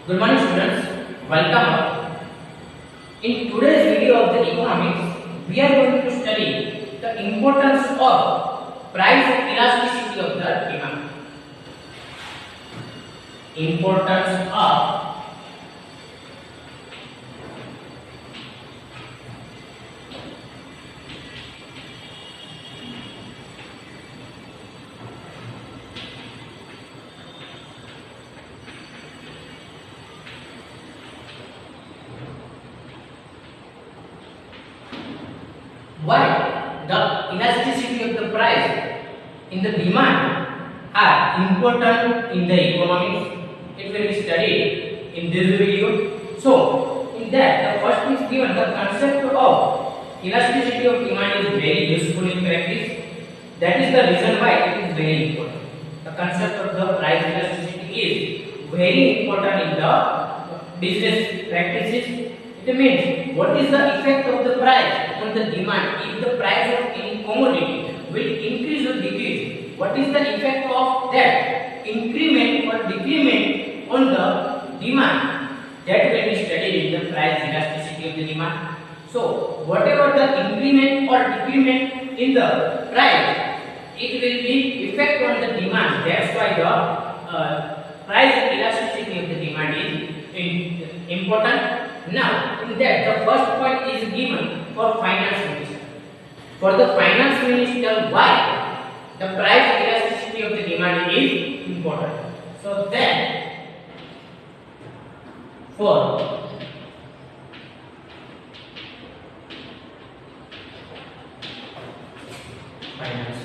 Good morning students, welcome. In today's video of the economics, we are going to study the importance of price elasticity of the demand. Importance of why the elasticity of the price in the demand are important in the economics. It will be studied in this video. So, in that the first is given the concept of elasticity of demand is very useful in practice. That is the reason why it is very important. The concept of the price elasticity is very important in the business practices. It means what is the effect of the price on the demand if the price of any commodity will increase or decrease. What is the effect of that increment or decrement on the demand? That will be studied in the price elasticity of the demand. So whatever the increment or decrement in the price, it will be effect on the demand. That's why the price elasticity of the demand is important. Now, in that the first point is given for finance minister. For the finance minister, why the price elasticity of the demand is important. So then, for finance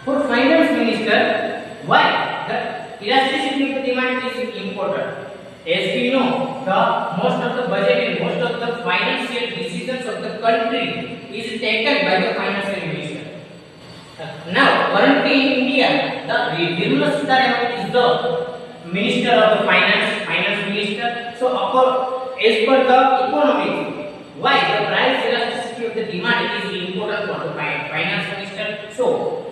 for finance minister, why the elasticity of the demand is important. As we know, the most of the budget and most of the financial decisions of the country is taken by the financial minister. Now, currently in India, the Nirmala Sitharaman is the minister of the finance minister. So, as per the economics, why the price elasticity of the demand is important for the finance minister. So,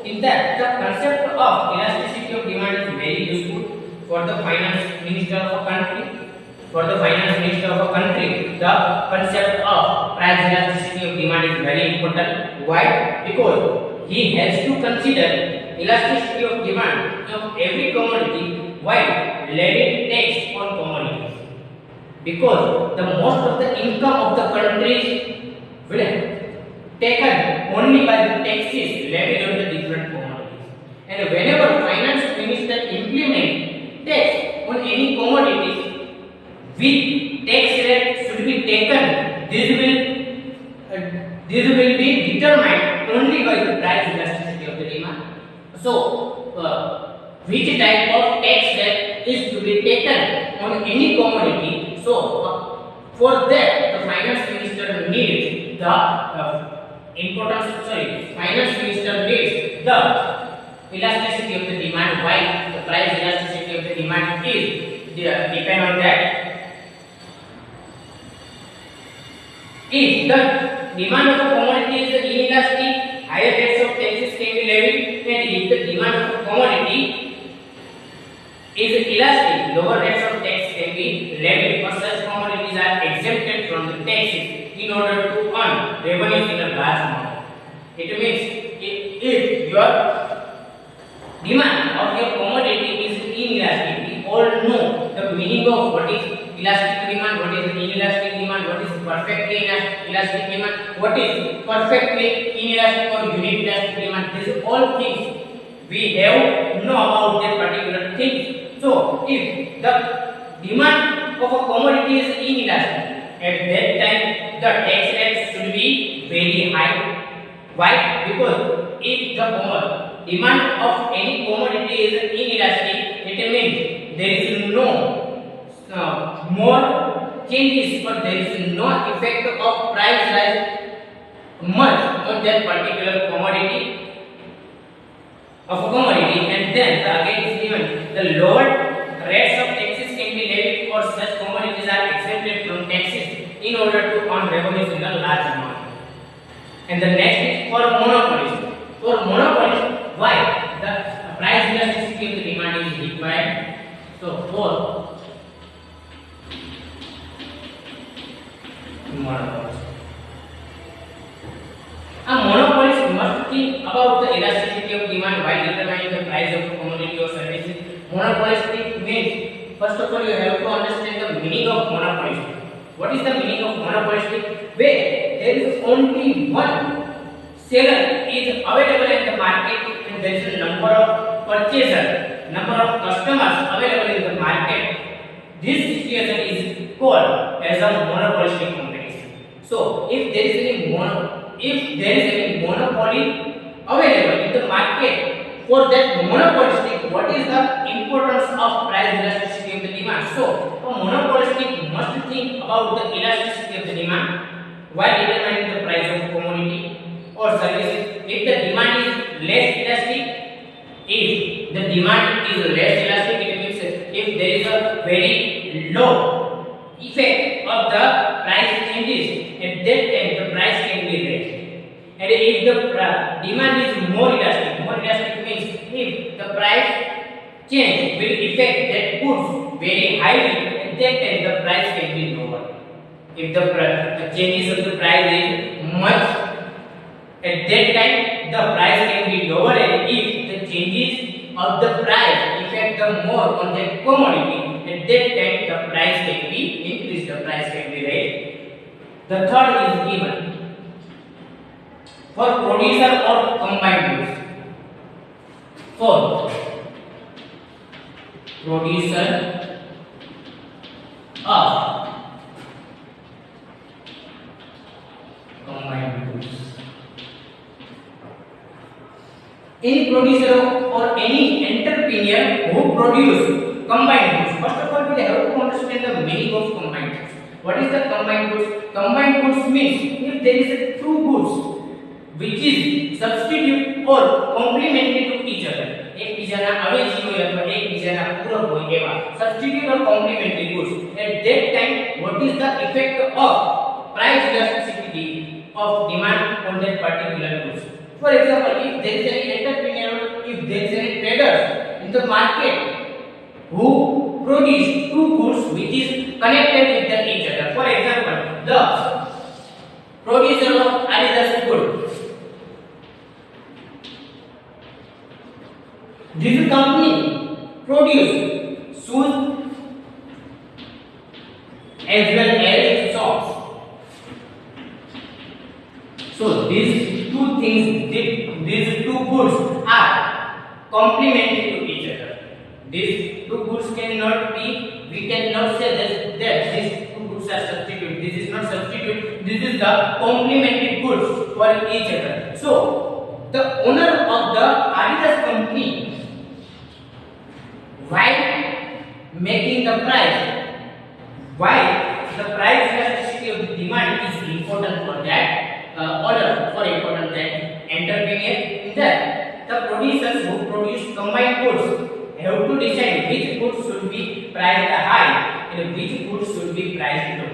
in that the concept of elasticity of demand is very useful for the finance minister of a country. For the finance minister of a country, the concept of price elasticity of demand is very important. Why? Because he has to consider elasticity of demand of every commodity while levying tax on commodities. Because the most of the income of the countries will taken only by the taxes levied on the different commodities. And whenever finance minister implement tax on any commodities, which tax rate should be taken, this will be determined only by the price elasticity of the demand. So, which type of tax rate is to be taken on any commodity? So, for that, the finance minister needs the finance minister needs the elasticity of the demand. Why the price elasticity of the demand is depend on that. If the demand of a commodity is inelastic, higher rates of taxes can be levied, and if the demand of a commodity is elastic, lower rates of tax can be levied, or such commodities are exempted from the taxes in order to earn revenues in a large amount. It means if your demand of your commodity is inelastic, we all know the meaning of what is elastic demand, what is inelastic demand, what is perfectly elastic demand, what is perfectly inelastic or unique demand. These all things we have know about that particular things. So if the demand of a commodity is inelastic, at that time the tax rate should be very high. Why? Because if the demand of any commodity is inelastic, it means there is no more changes, but there is no effect of price rise much on that particular commodity and then again is given the lower rates of taxes can be levied or such commodities are exempted from taxes in order to earn revenues in a large amount. And the next is for monopolies. For monopolies, why the price elasticity of the required. So for monopolist, a monopolist must think about the elasticity of demand while determining the price of commodity or services. Monopolistic means, first of all, you have to understand the meaning of monopolistic. What is the meaning of monopolistic? Where there is only one seller is available in the market and there is a number of purchasers, number of customers available in the market. This situation is called as a monopolistic competition. So if there is any monopoly available in the market, for that monopolistic, what is the importance of price elasticity of the demand? So a monopolistic must think about the elasticity of the demand while determining the price of commodity or services. If the demand is less elastic, it means if there is a very low effect of the price changes, at that time the price can be raised. And if the demand is more elastic means if the price change will affect that goods very highly, at that time the price can be lower. If the changes of the price is much, at that time the price can be lower, and if the changes of the price affect the more on that commodity, at that time the price can be increased, the price can be raised. The third is given for producer or combined goods. For producer of combined goods, any producer or any entrepreneur who produce combined goods. First of all, we have to understand the meaning of combined goods. What is the combined goods? Combined goods means if there is a two goods which is substitute or complementary to each other, एक બીજાના અવેજી હોય અથવા એક બીજાના પૂરક હોય એવા substitute or complementary goods, at that time what is the effect of price elasticity of demand on that particular goods? For example, if there is any entrepreneur, if there is any traders in the market who produce two goods which is connected with each other. For example, the producer of Adidas good, this company produce shoes as well as socks. So these two things, these two goods are complementary to each other. These two goods cannot be, we cannot say that these two goods are substitute. This is not substitute, this is the complementary goods for each other. So the owner of the Adidas company, while making the price, while the price elasticity of the demand is important for that owner, for important that entrepreneur, in that the producers who produce combined goods have to decide which goods should be priced high and which goods should be priced low.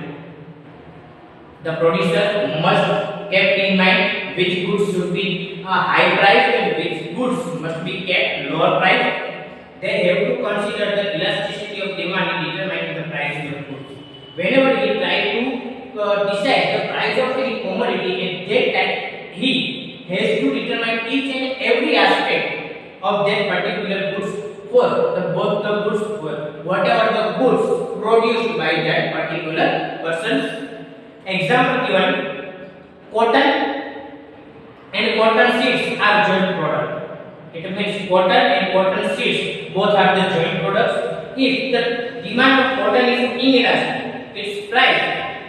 The producer must keep in mind which goods should be high price and which goods must be kept lower price. They have to consider the elasticity of demand in determining the price of goods. Whenever he try to decide the price of any commodity, at that time he has to determine each and every aspect of that particular goods for both the goods, for whatever the goods produced by that particular person. Example given, cotton and cotton seeds are joint product. It means cotton and cotton seeds both are the joint products. If the demand of cotton is inelastic, its price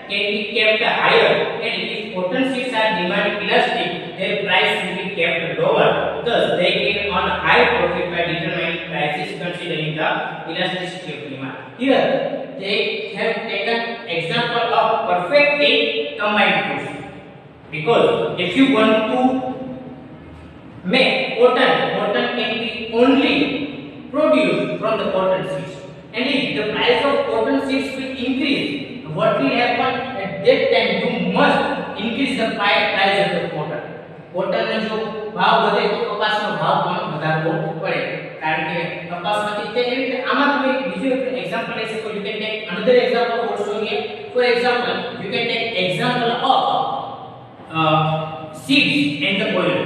can be kept higher, and if cotton seeds are demand elastic, their price will be kept lower. Thus, they gain on high profit by determining prices considering the elasticity of demand. Here, they have taken example of perfectly combined goods, because if you want to make cotton can be only produced from the cotton seeds, and if the price of cotton seeds will increase, what will happen? At that time you must increase the price of the cotton. cotton નો જો ભાવ વધે તો કપાસનો ભાવ પણ વધારવો પડે, કારણ કે કે કપાસમાંથી તે એવી રીતે આમાં તમે બીજું એક એક્ઝામ્પલ લઈ શકો. You can take another example also here. For example you can take example of seeds and the oil.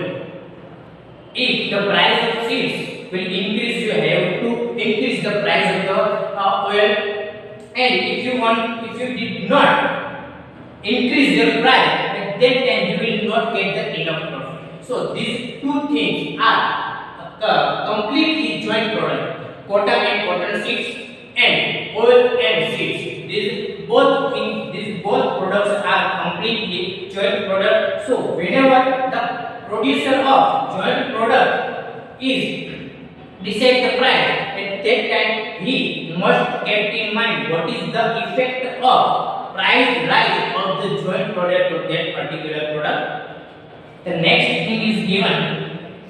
If the price of seeds will increase, you have to increase the price of the oil, and if you did not increase your price, at that time you will not get the enough profit. So these two things are completely joint product, cotton and cotton seeds and oil and seeds. These both products are completely joint product. So whenever the producer of joint product is decide the price, at that time he must keep in mind what is the effect of price rise of the joint product of that particular product. The next thing is given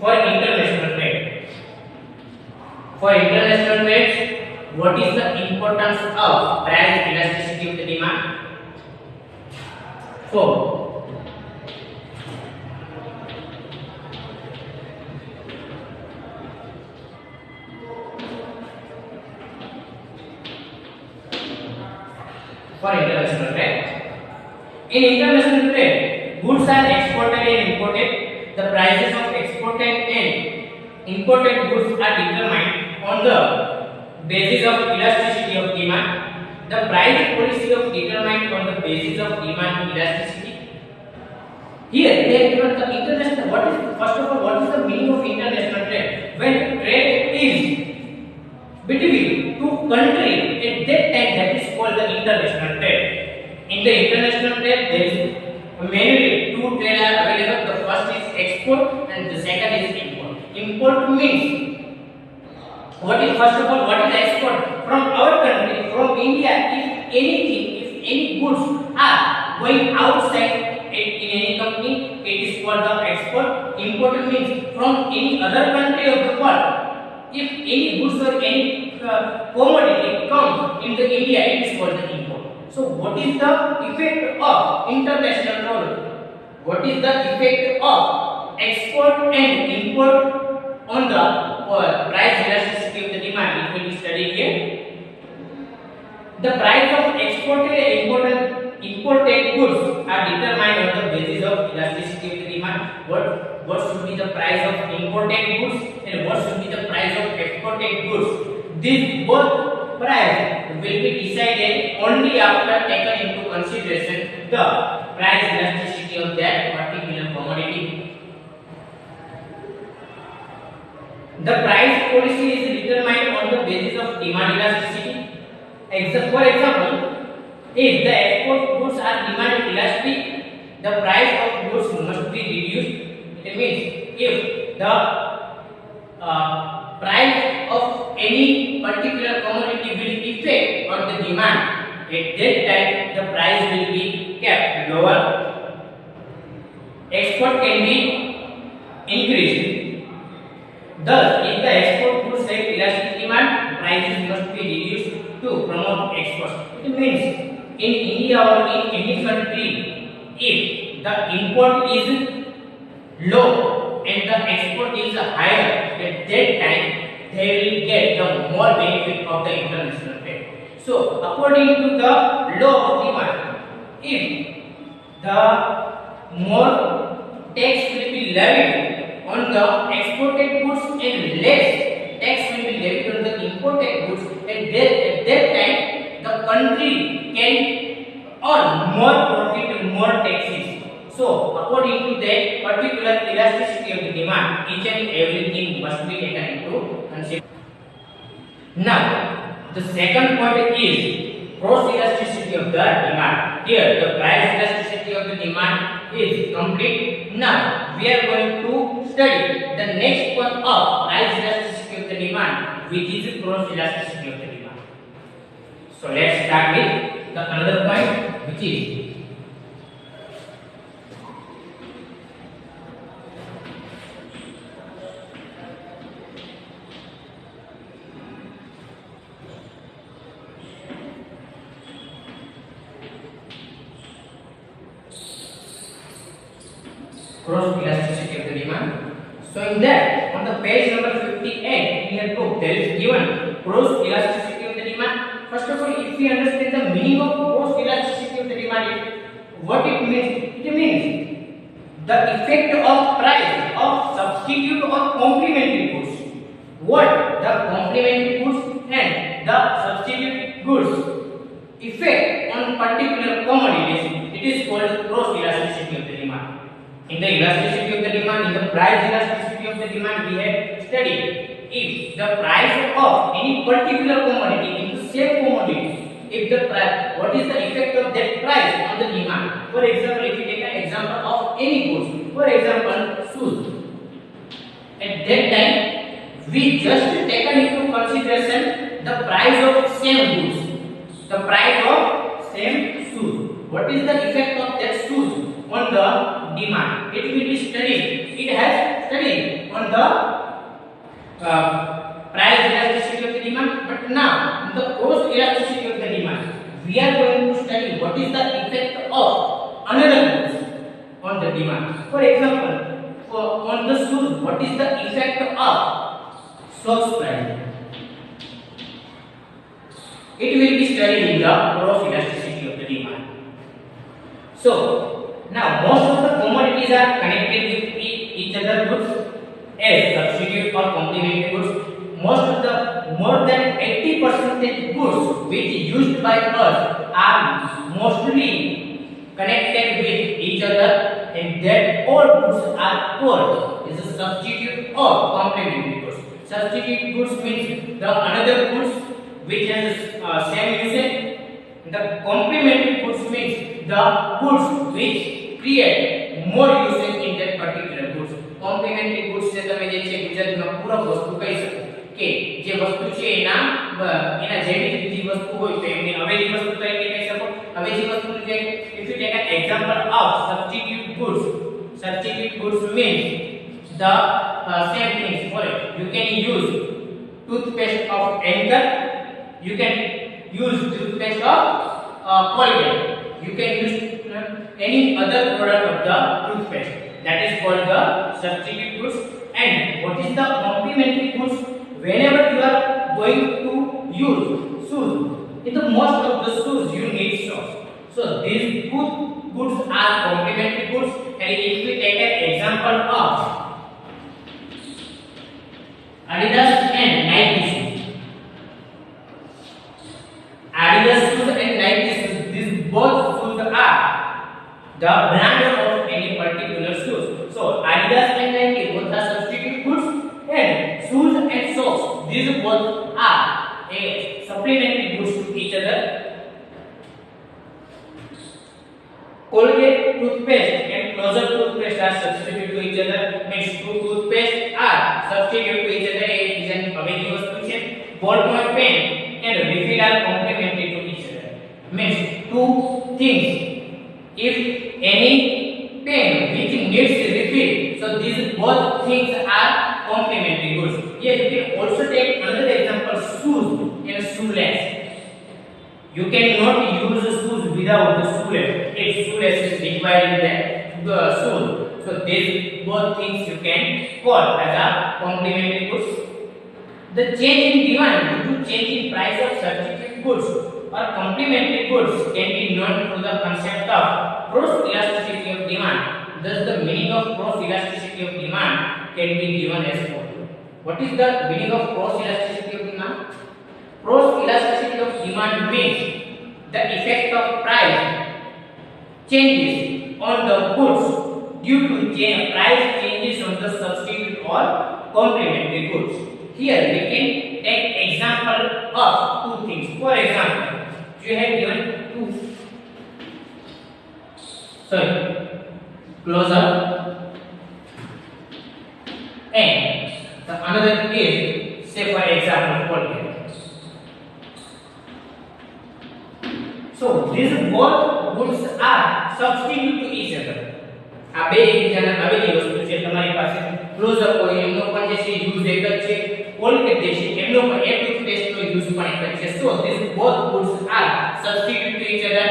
for international trade. For international trade, what is the importance of price elasticity of the demand? So for international trade, in international trade, goods are exported and imported. The prices of exported and imported goods are determined on the basis of elasticity of demand. The price policy of determined on the basis of demand elasticity. Here they have given the international. First of all, what is the meaning of international trade? When trade is between two countries, at that time that is called the international trade. In the international trade, there is mainly two trade are available. The first is export and the second is import. Import means what is export from our country, from India? If any goods are going outside in any company, it is called the export. Import means from any other country of the world. If any goods or any commodity comes into India, it is called the import. So what is the effect of international trade? What is the effect of export and import on the price elasticity of the demand? It will be studied here. The price of exported and imported goods are determined on the basis of elasticity of the demand. What should be the price of imported goods and what should be the price of exported goods? These both price will be decided only after taken into consideration the price elasticity of that particular commodity. The price policy is determined on the basis of demand elasticity. For example, if the export goods are demand elastic, the price of goods must be reduced. It means if the price of any particular commodity will affect on the demand, at that time the price will be kept lower. Export can be increased. Thus, if the export goods have elastic demand, prices must be reduced to promote exports. It means in India or in any country, if the import is low and the export is higher, at that time they will get the more benefit of the international trade. So according to the law of demand, if the more tax will be levied on the exported goods and less tax will be levied on the imported goods, at that time the country can earn more profit and more taxes. So according to that particular elasticity of the demand, each and everything must be taken into consideration. Now the second point is cross elasticity of the demand. Here the price elasticity of the demand is complete. Now we are going to study the next point of price elasticity of the demand, which is cross elasticity of the demand. So let's start with the another point, which is cross elasticity of the demand. So in that, on the page number 58 in your book, there is given gross elasticity of the demand. First of all, if we understand the meaning of gross elasticity of the demand, what it means? It means the effect of price of substitute or complementary goods. What the complementary goods and the substitute goods effect on particular commodities, it is called gross elasticity of the demand. In the elasticity of the demand, in the price elasticity of the demand, we have studied if the price of any particular commodity in the same commodity, if the price, what is the effect of that price on the demand? For example, if you take an example of any goods, for example, shoes. At that time, we just taken into consideration the price of same goods, the price of same shoes. What is the effect of that shoes on the demand? It will be studied. It has studied on the price elasticity of the demand. But now, the cost elasticity of the demand, we are going to study what is the effect of another goods on the demand. For example, on the shoes, what is the effect of socks price? It will be studied in the gross elasticity of the demand. So now most of the commodities are connected with each other goods as substitute or complementary goods. Most of the more than 80% goods which used by us are mostly connected with each other, and that all goods are called is a substitute or complementary goods. Substitute goods means the another goods which has same usage. The complementary goods means the goods which create more usage in that particular goods. Complementary goods से તમે જે છે ગુજરાતીમાં પૂરક વસ્તુ કહી શકો કે જે વસ્તુ છે એના જેવી બીજી વસ્તુ હોય તો એમને અવેજી વસ્તુ તરીકે કહી શકો. અવેજી વસ્તુ જે if you take an example of substitute goods means the same things. For it, you can use toothpaste of Anchor, you can use toothpaste of Colgate, you can use any other product of the toothpaste. That is called the substitute goods. And what is the complementary goods? Whenever you are going to use shoes, in the most of the shoes you need socks. So these goods are complementary goods. And if we take an example of Adidas and Nike shoes, Adidas shoes and Nike shoes, these both shoes are the brand of any particular shoes. So Adidas and Nike both are substitute goods, and shoes and socks, these both are a supplementary goods to each other. Colgate toothpaste and Closeup toothpaste are substitute to each other. Means two toothpaste are substitute to each other. It is an અવેજી વસ્તુ છે. Ballpoint pen and refill are complementary to each other. Means two things. If any pen which needs refill, so these both things are complementary goods. Yes, you can also take another example, shoes and shoelace. You cannot use shoes without the shoelace. If shoelace is required in the shoe, so these both things you can call as a complementary goods. The change in demand due to change in price of substitute goods or complementary goods can be known through the concept of gross elasticity of demand. Thus, the meaning of gross elasticity of demand can be given as follows. What is the meaning of gross elasticity of demand? Gross elasticity of demand means the effect of price changes on the goods due to price changes on the substitute or complementary goods. Here we can take example of two things. For example, you have given Closeup and the another is, say for example, Colgate. So these both goods are substitute to each other. આ બે એકબીજાના અવેજી વસ્તુ છે. તમારી પાસે close-up હોય એમનો પણ જે છે યુઝ એક જ છે. કોલગેટ જે છે એમનો પણ એક ટૂથપેસ્ટ નો યુઝ પણ એક જ છે. So these both goods are substitute to each other.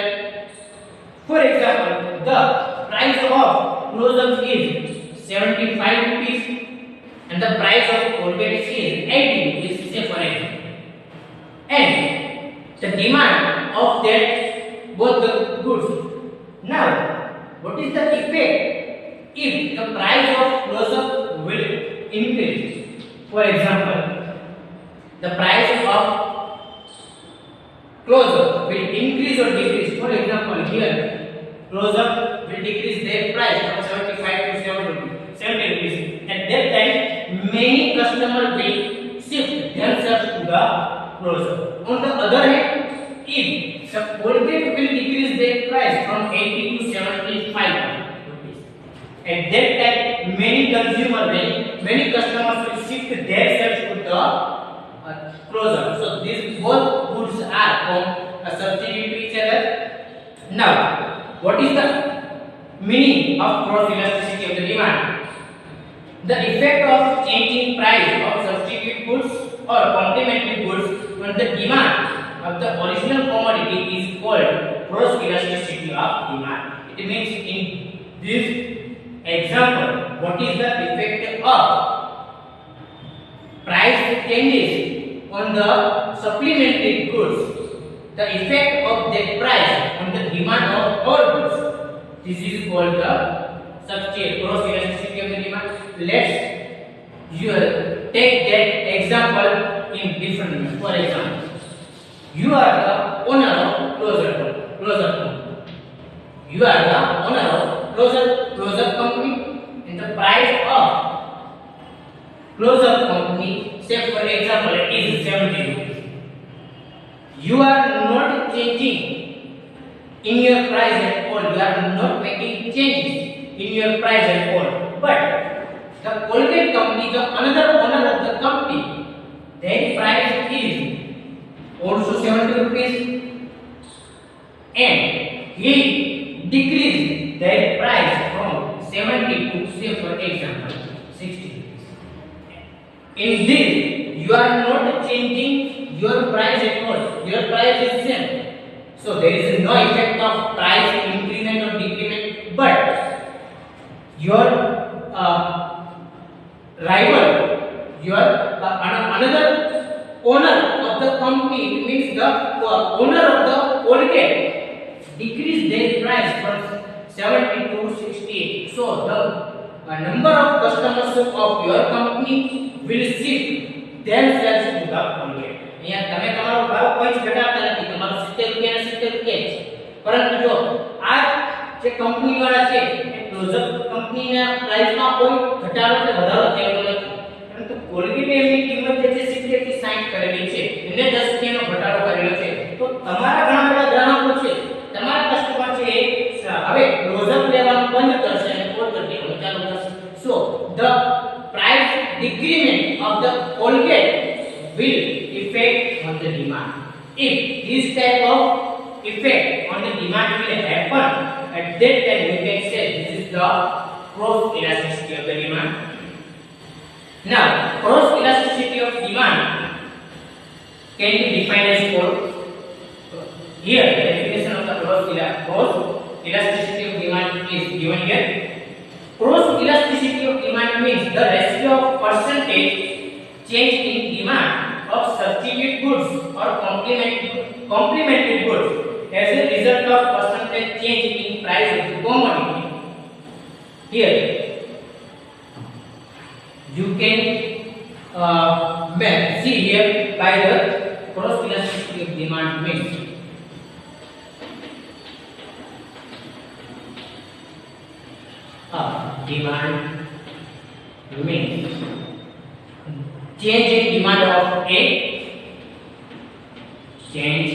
For example, the price of closeup is 75 rupees and the price of Colgate is 80 rupees, say for example, and the demand of that both the goods. Now, what is the effect if the price of close-up will increase? For example, the price of close-up will increase or decrease. For example, here close-up will decrease their price from 75 to 70 rupees. At that time, many customers will shift themselves to the close-up. On the other hand, if the Colgate will decrease their price from 80 to 75 rupees, at that time, many customers will shift themselves to the close-up. So these both goods are from a substitute to each other. Now, what is the meaning of cross elasticity of the demand? The effect of changing price of substitute goods or complementary goods on the demand of the original commodity is called cross elasticity of demand. It means in this example, what is the effect of price changes on the supplementary goods? The effect of that price on the demand of all goods. This is called the substitute cross elasticity of the demand. Let's take that example in different ways. For example, you are the owner of close-up company. You are the owner of close-up company, and the price of close-up company, say for example, is 70 rupees. You are not changing in your price at all. You are not making changes in your price at all. But the Colgate company, the another owner of the company, their price is also 70 rupees, and he decreased their price from 70 to, say for example, 60 rupees. In this, you are not changing your price at all. Your price is same. So there is no effect of price increment or decrement. But your rival, another owner of the company, means the owner of the Colgate, decrease their price from 70 to 60. So the number of customers of your company will shift themselves to the Colgate. અહીંયા તમે તમારો ભાવ કોઈ જ ઘટાડતા નથી, તમારો 70 રૂપિયા ને 70 રૂપિયા છે. પરંતુ જો આ જે કંપની વાળા છે એ ક્લોઝઅપ કંપનીના પ્રાઇસમાં કોઈ ઘટાડો કે વધારો થયેલો નથી, પરંતુ કોલગેટે એમની કિંમત જે છે 70 થી 60 કરેલી છે, એને 10 રૂપિયાનો ઘટાડો કરેલો છે. તો તમારા ઘણા બધા ગ્રાહકો છે, તમારા કસ્ટમર છે, હવે ક્લોઝઅપ લેવાનું બંધ કરશે અને કોલગેટ લેવાનું ચાલુ કરશે. So the price decrement of the Colgate will affect on the demand. If this type of effect on the demand will happen, at that time we can say this is the cross elasticity of the demand. Now, cross elasticity of demand can be defined as follows. Here, the definition of the cross elasticity of demand is given here. Cross elasticity of demand means the ratio of percentage change in demand of substitute goods or complementary goods as a result of percentage change in price of the commodity. Here you can see here by the cross elasticity of demand means demand means change in demand of A, change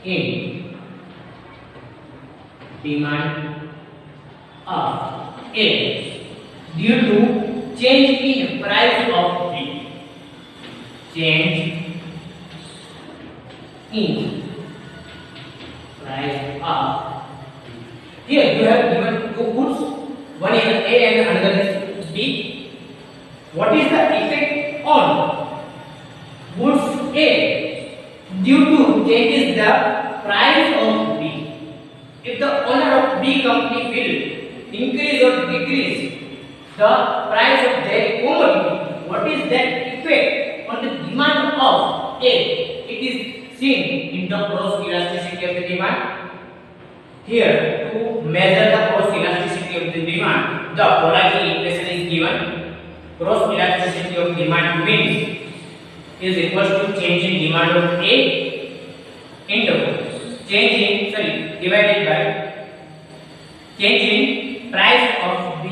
in demand of A due to change in price of B, change in price of. Here you have given two goods, one is A and another is B. What is the effect on goods A due to changes the price of B? If the owner of B company will increase or decrease the price of their commodity. What is that effect on the demand of A? It is seen in the cross elasticity of the demand. Here, to measure the cross elasticity of the demand, the following equation is given. Cross elasticity of demand means is equals to change in demand of A into divided by change in price of B.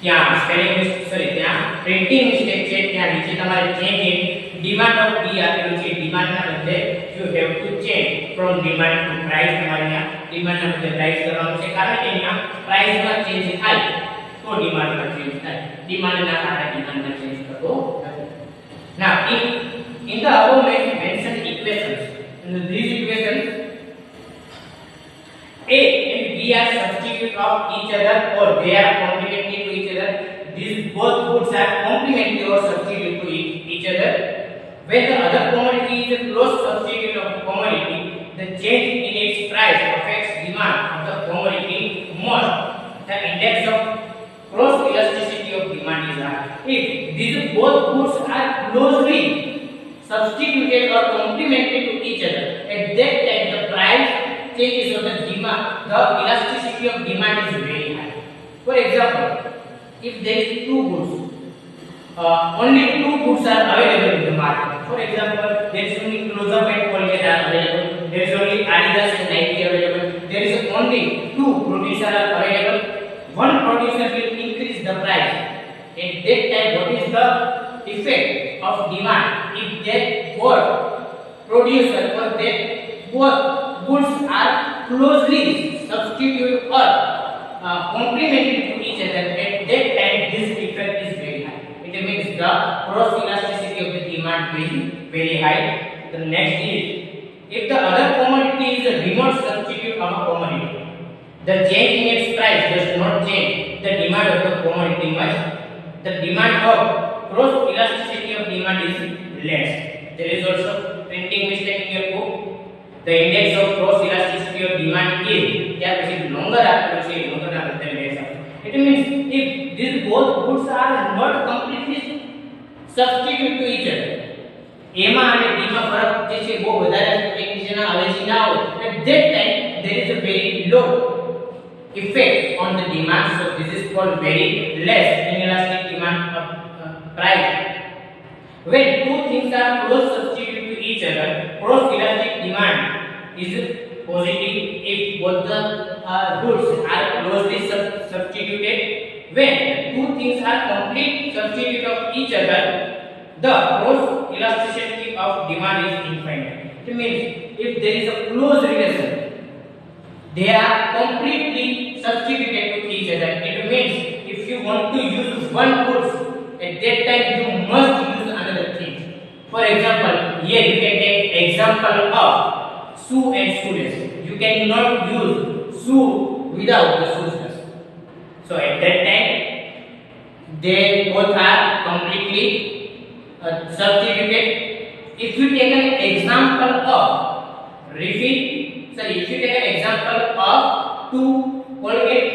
ત્યાં spelling sorry ત્યાં printing mistake છે ત્યાં નીચે તમારે change in demand of B આપેલું છે demand ના બદલે you have to change from demand to price તમારે ત્યાં ડિમાન્ડ ના બદલે પ્રાઇસ કરવાનું છે કારણ કે અહીંયા પ્રાઇસ માં ચેન્જ થાય તો ડિમાન્ડ માં ચેન્જ થાય ડિમાન્ડ ના કારણે ડિમાન્ડ માં ચેન્જ થતો નથી. Now in the above mentioned equations, in these equations A and B are substitute of each other or they are complementary to each other. These both goods are complementary or substitute to each other. When the other commodity is a close substitute of commodity, the change in its price affects demand of the commodity most. The index of cross elasticity of demand is high. If these both goods are closely substituted or complementary to each other, at that time the price changes of the demand, the elasticity of demand is very high. For example, if there is two goods, only two goods are available in the market. For example, there is only Close-Up and Colgate are available. There is only Adidas and Nike available. There is only two producers are available. One producer will increase the price. At that time, what is the effect of demand? If that both producer or that both goods are closely substitute or complementary to each other, at that time this effect is very high. It means the cross elasticity of the demand will be very high. The next is if the other commodity is a remote substitute of a commodity, the change in its price does not change the demand of the commodity much. The demand of cross elasticity of demand is less. There is also printing mistake in your book. The index of cross elasticity of demand is क्या પછી longer આપેલું છે longer ના બદલે less આપેલું. It means if these both goods are not completely substitute to each other, A માં અને B માં ફરક જે છે બહુ વધારે એકબીજાના અવેજી ના હોય, at that time there is a very low effect on the demand. So this is called very less inelastic demand of price. When two things are close substitute to each other, cross elastic demand is positive if both the goods are closely substituted. When two things are complete substitute of each other, the cross elasticity of demand is infinite. It means if there is a close relation, they are completely substituted to each other. It means if you want to use one goods, at that time you must use another thing. For example, here you can take example of shoe and shoelace. You cannot use shoe without the shoelace. So at that time they both are completely substituted. If you take an example of if you take an example of two Colgate,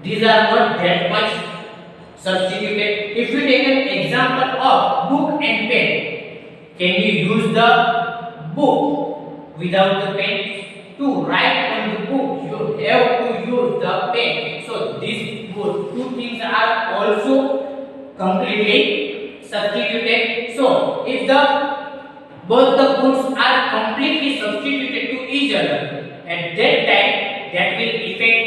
these are not that much substituted. If you take an example of book and pen, can you use the book without the pen? To write on the book you have to use the pen. So these two things are also completely substituted. So if both the goods are completely substituted to each other, at that time that will affect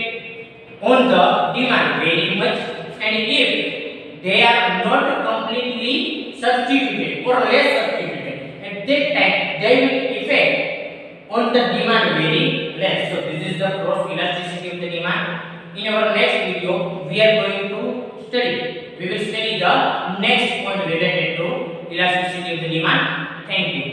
on the demand very much. And if they are not completely substituted or less substituted, at that time they will affect on the demand very less. So this is the cross elasticity of the demand. In our next video we are going to study the next point related to elasticity of the demand. Thank you.